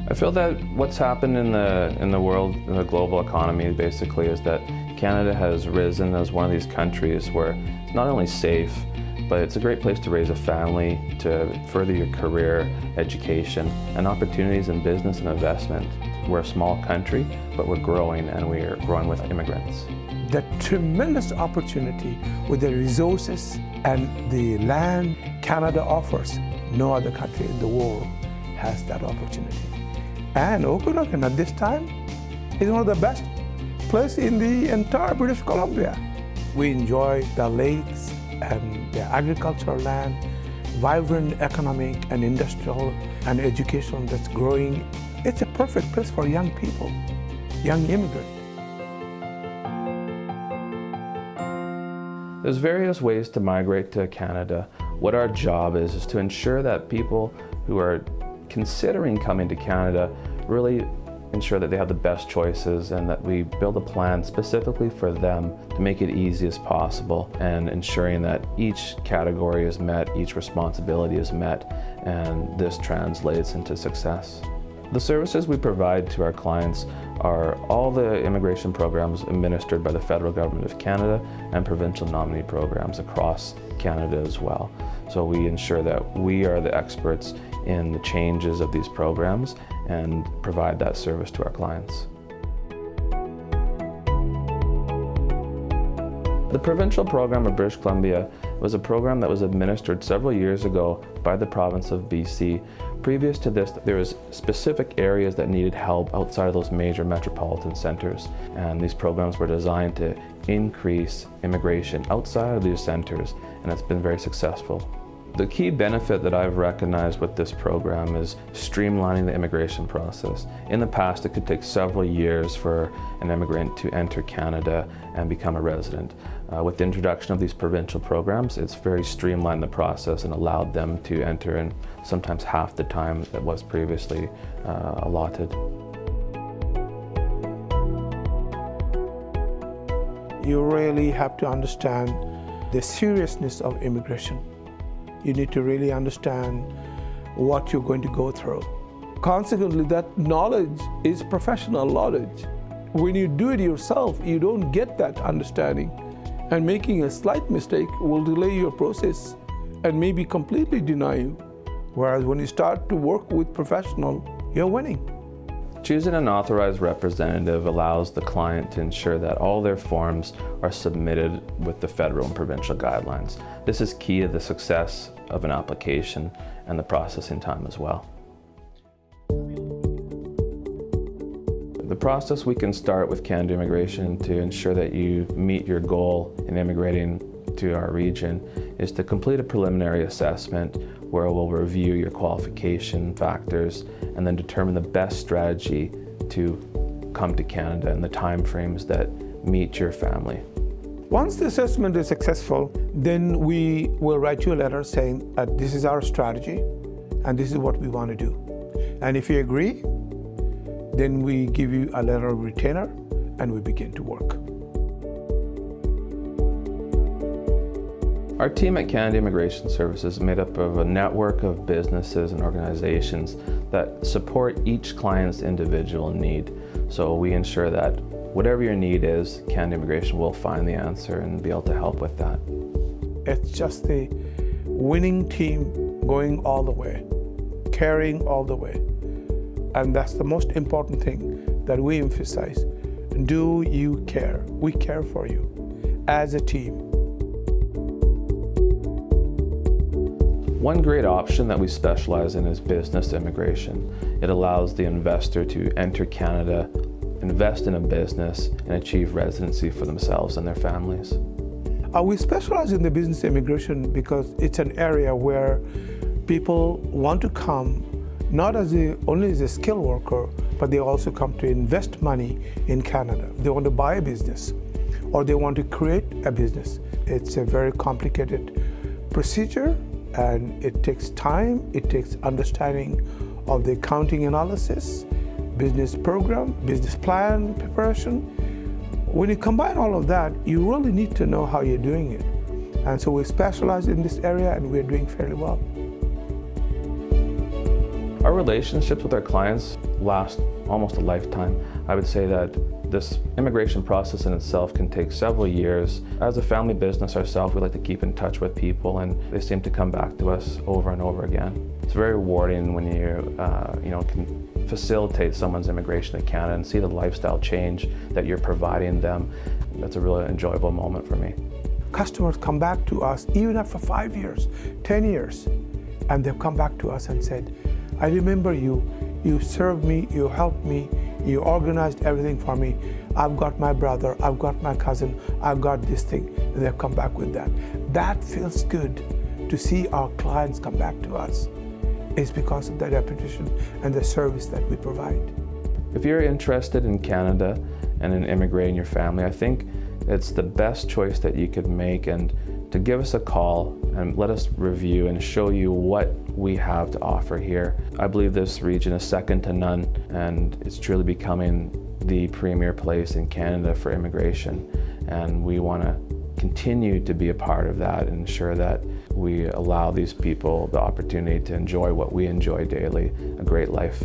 I feel that what's happened in the world, in the global economy, basically, is that Canada has risen as one of these countries where it's not only safe, but it's a great place to raise a family, to further your career, education, and opportunities in business and investment. We're a small country, but we're growing, and we're growing with immigrants. The tremendous opportunity with the resources and the land Canada offers, no other country in the world has that opportunity. And Okanagan at this time is one of the best places in the entire British Columbia. We enjoy the lakes and the agricultural land, vibrant economic and industrial and education that's growing. It's a perfect place for young people, young immigrants. There's various ways to migrate to Canada. What our job is to ensure that people who are considering coming to Canada really ensure that they have the best choices and that we build a plan specifically for them to make it easy as possible, and ensuring that each category is met, each responsibility is met, and this translates into success. The services we provide to our clients are all the immigration programs administered by the Federal Government of Canada and provincial nominee programs across Canada as well. So we ensure that we are the experts in the changes of these programs and provide that service to our clients. The provincial program of British Columbia was a program that was administered several years ago by the province of BC. Previous to this, there was specific areas that needed help outside of those major metropolitan centers, and these programs were designed to increase immigration outside of these centers, and it's been very successful. The key benefit that I've recognized with this program is streamlining the immigration process. In the past, it could take several years for an immigrant to enter Canada and become a resident. With the introduction of these provincial programs, it's very streamlined the process and allowed them to enter in sometimes half the time that was previously allotted. You really have to understand the seriousness of immigration. You need to really understand what you're going to go through. Consequently, that knowledge is professional knowledge. When you do it yourself, you don't get that understanding. And making a slight mistake will delay your process and maybe completely deny you. Whereas when you start to work with professional, you're winning. Choosing an authorized representative allows the client to ensure that all their forms are submitted with the federal and provincial guidelines. This is key to the success of an application and the processing time as well. The process we can start with Canada Immigration to ensure that you meet your goal in immigrating to our region is to complete a preliminary assessment where we'll review your qualification factors and then determine the best strategy to come to Canada and the timeframes that meet your family. Once the assessment is successful, then we will write you a letter saying that this is our strategy and this is what we want to do. And if you agree, then we give you a letter of retainer and we begin to work. Our team at Canada Immigration Services is made up of a network of businesses and organizations that support each client's individual need. So we ensure that whatever your need is, Canada Immigration will find the answer and be able to help with that. It's just the winning team going all the way, carrying all the way. And that's the most important thing that we emphasize. Do you care? We care for you as a team. One great option that we specialize in is business immigration. It allows the investor to enter Canada, invest in a business, and achieve residency for themselves and their families. We specialize in the business immigration because it's an area where people want to come not only as a skilled worker, but they also come to invest money in Canada. They want to buy a business or they want to create a business. It's a very complicated procedure and it takes time, it takes understanding of the accounting analysis, business program, business plan preparation. When you combine all of that, you really need to know how you're doing it. And so we specialize in this area and we're doing fairly well. Our Our relationships with our clients last almost a lifetime. I would say that this immigration process in itself can take several years. As a family business ourselves, we like to keep in touch with people, and they seem to come back to us over and over again. It's very rewarding when you can facilitate someone's immigration to Canada and see the lifestyle change that you're providing them. That's a really enjoyable moment for me. Customers come back to us even after 5 years, 10 years, and they've come back to us and said, I remember you, you served me, you helped me, you organized everything for me. I've got my brother, I've got my cousin, I've got this thing, and they've come back with that. That feels good to see our clients come back to us. It's because of the reputation and the service that we provide. If you're interested in Canada and in immigrating your family, I think it's the best choice that you could make, and to give us a call and let us review and show you what we have to offer here. I believe this region is second to none, and it's truly becoming the premier place in Canada for immigration, and we want to continue to be a part of that and ensure that we allow these people the opportunity to enjoy what we enjoy daily, a great life.